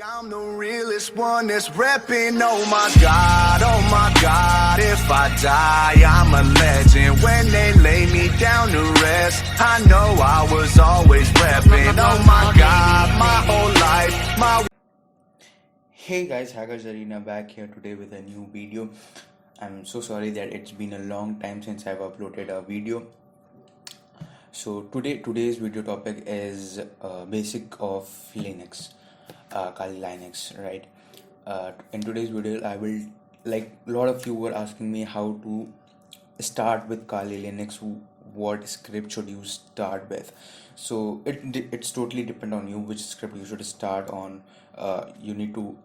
I'm the realest one that's repping. Oh my God, if I die, I'm a legend. When they lay me down to rest, I know I was always repping. Oh my God, my whole life, my... Hey guys, Hackers Arena back here today with a new video. I'm so sorry that it's been a long time since I've uploaded a video. So today's video topic is basic of Linux, Kali Linux, right? In today's video, I will, like a lot of you were asking me how to start with Kali Linux. What script should you start with? So it's totally depend on you which script you should start on. You need to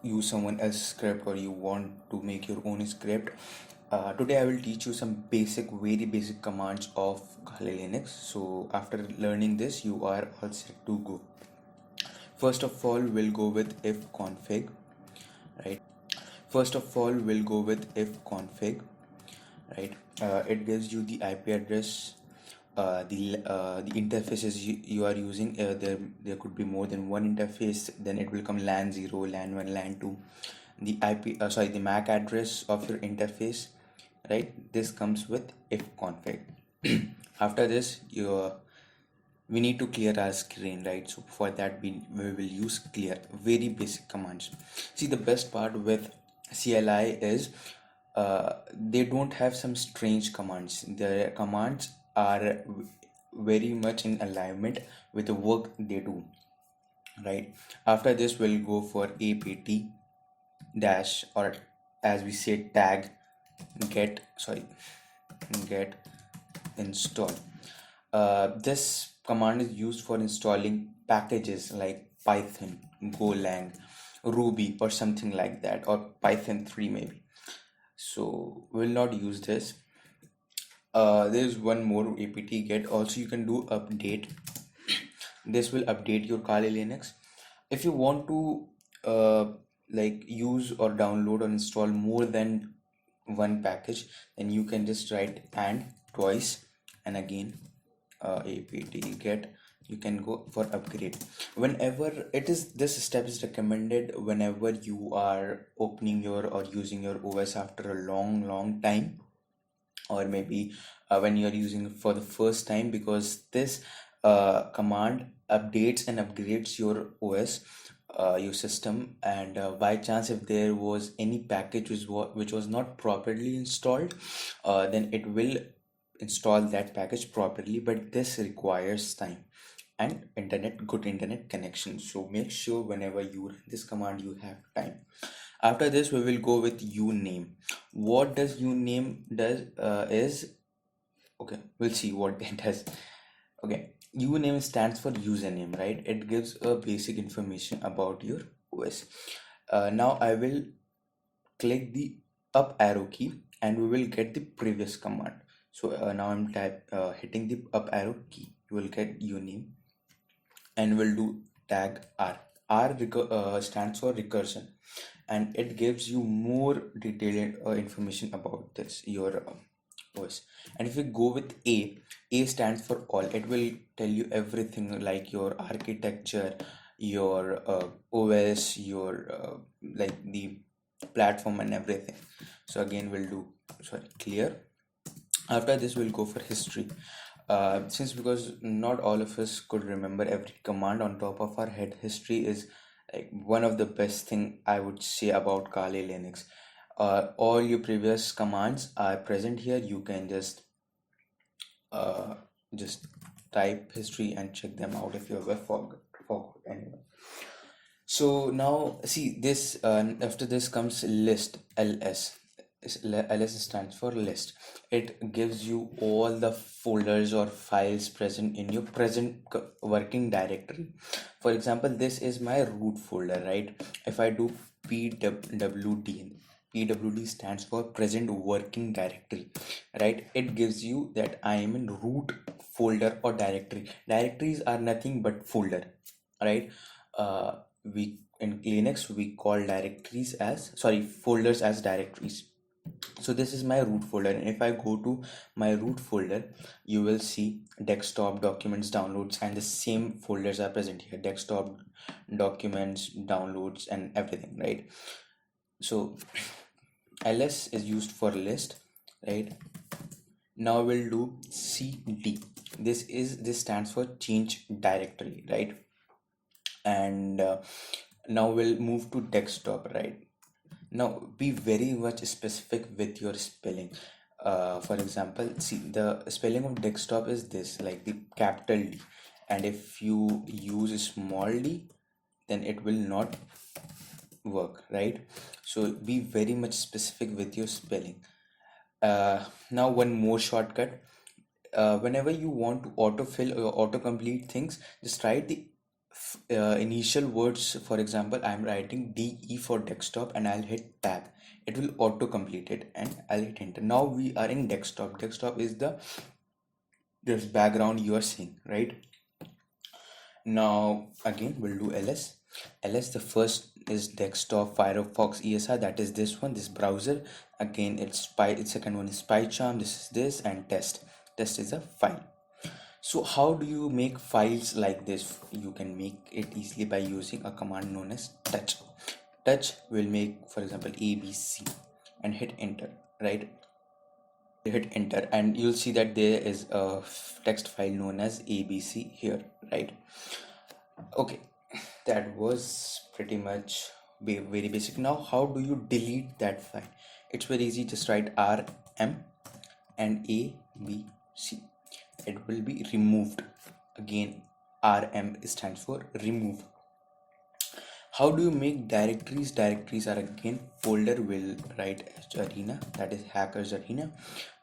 use someone else's script or you want to make your own script. Today I will teach you some very basic commands of Kali Linux. So after learning this, you are all set to go. First of all, we'll go with ifconfig, right? Right? It gives you the IP address, the interfaces you are using. There could be more than one interface. Then it will come LAN 0, LAN 1, LAN 2. The MAC address of your interface, right? This comes with ifconfig. After this, we need to clear our screen, right? So for that we will use clear, very basic commands. See, the best part with CLI is they don't have some strange commands. Their commands are very much in alignment with the work they do, right? After this, we'll go for apt dash, or as we say, tag get install. This command is used for installing packages like Python, Golang, Ruby, or something like that, or Python 3 maybe. So we'll not use this. There's one more, apt get. Also, you can do update. This will update your Kali Linux. If you want to use or download or install more than one package, then you can just write and twice and again apt get. You can go for upgrade. Whenever this step is recommended whenever you are opening your or using your OS after a long time, or maybe when you are using it for the first time, because this command updates and upgrades your OS, your system, and by chance if there was any package which was not properly installed, then it will install that package properly, but this requires time and good internet connection. So make sure whenever you run this command you have time. After this, we will go with uname. What does uname does is, okay, we'll see what it does. Okay, uname stands for username, right? It gives a basic information about your OS. Now I will click the up arrow key and we will get the previous command. So now I'm hitting the up arrow key. You will get uname and we'll do tag r. Stands for recursion, and it gives you more detailed information about this your OS. And if you go with A stands for all. It will tell you everything like your architecture, your OS, your like the platform and everything. So again we'll do clear. After this, we'll go for history. Because not all of us could remember every command on top of our head, history is like one of the best thing I would say about Kali Linux. All your previous commands are present here. You can just type history and check them out if you ever forgot anyway. So now see this, after this comes list. LS stands for list. It gives you all the folders or files present in your present working directory. For example, this is my root folder, right? If I do PWD stands for present working directory, right? It gives you that I am in root folder or directory. Directories are nothing but folder, right? We in Linux we call folders as directories. So this is my root folder, and if I go to my root folder, you will see desktop, documents, downloads, and the same folders are present here: desktop, documents, downloads, and everything, right? So ls is used for list, right? Now we'll do cd. This stands for change directory, right? And now we'll move to desktop, right? Now be very much specific with your spelling. For example, see, the spelling of desktop is this, like the capital D, and if you use a small d, then it will not work, right? So be very much specific with your spelling. Now one more shortcut. Whenever you want to autofill or autocomplete things, just write the initial words. For example, I'm writing DE for desktop and I'll hit tab. It will autocomplete it and I'll hit enter. Now we are in desktop. Desktop is the this background you are seeing, right? Now again we'll do ls. The first is desktop, Firefox, ESR, that is this one, this browser. Again it's spy, the second one is PyCharm, this is this, and test is a file. So how do you make files like this? You can make it easily by using a command known as touch will make, for example, abc, and hit enter, right? Hit enter and you'll see that there is a text file known as abc here, right? Okay, that was pretty much very basic. Now how do you delete that file? It's very easy. Just write rm and abc. It will be removed. Again, rm stands for remove. How do you make directories? Directories are again folder. Will write arena, that is hackers arena.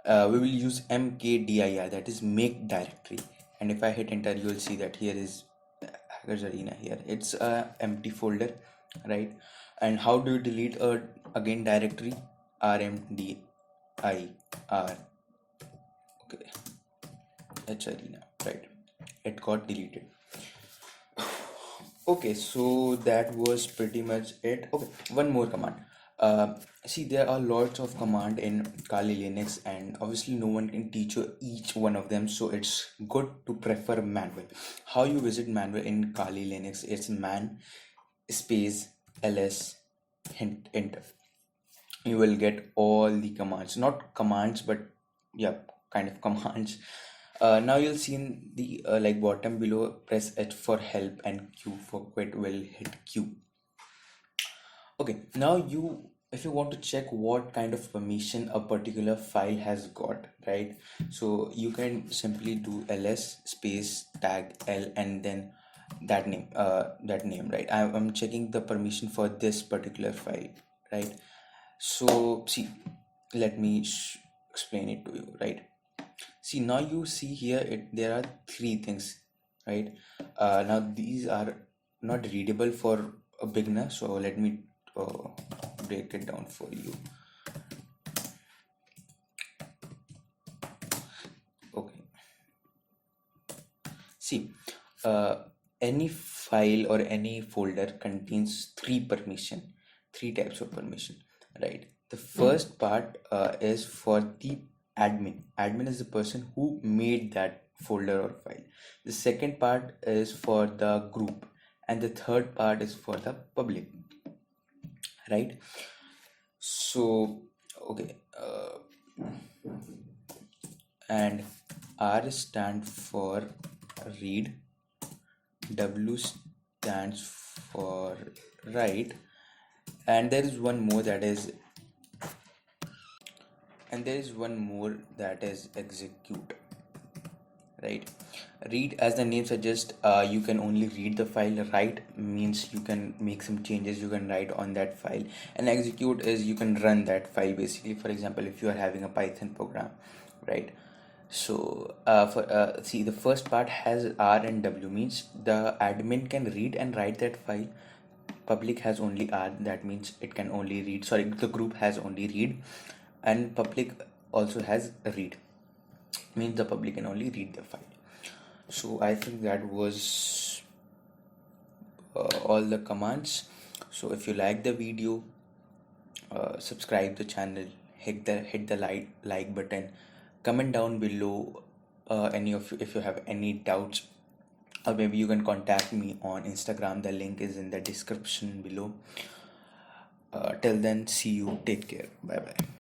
We will use mkdir, that is make directory, and if I hit enter, you will see that here is hackers arena. Here it's a empty folder, right? And how do you delete a again directory? Rmdir, okay, h arena, right? It got deleted. Okay, so that was pretty much it. Okay, one more command. See, there are lots of command in Kali Linux, and obviously no one can teach you each one of them, so it's good to prefer manual. How you visit manual in Kali Linux? It's man space ls hint enter. You will get all the commands, not commands, but yeah, kind of commands. Now you'll see in the like bottom below, press H for help and Q for quit. Will hit Q. Okay, now if you want to check what kind of permission a particular file has got, right? So you can simply do ls space tag l and then that name, right? I'm checking the permission for this particular file, right? So see, let me explain it to you, right? See, now you see here there are three things, right? Now these are not readable for a beginner, so let me break it down for you. Okay, see, any file or any folder contains three types of permission, right? The first part is for the admin is the person who made that folder or file. The second part is for the group, and the third part is for the public, right? So okay, and R stands for read, W stands for write, and there is one more that is execute, right? Read, as the name suggests, you can only read the file. Write means you can make some changes, you can write on that file. And execute is you can run that file, basically. For example, if you are having a Python program, right? So see, the first part has R and W, means the admin can read and write that file. Public has only R, that means it can only read. Sorry, the group has only read, and public also has read, means the public can only read the file. So I think that was all the commands. So if you like the video, subscribe the channel, hit the like button. Comment down below any of you if you have any doubts, or maybe you can contact me on Instagram. The link is in the description below. Till then, see you. Take care. Bye bye.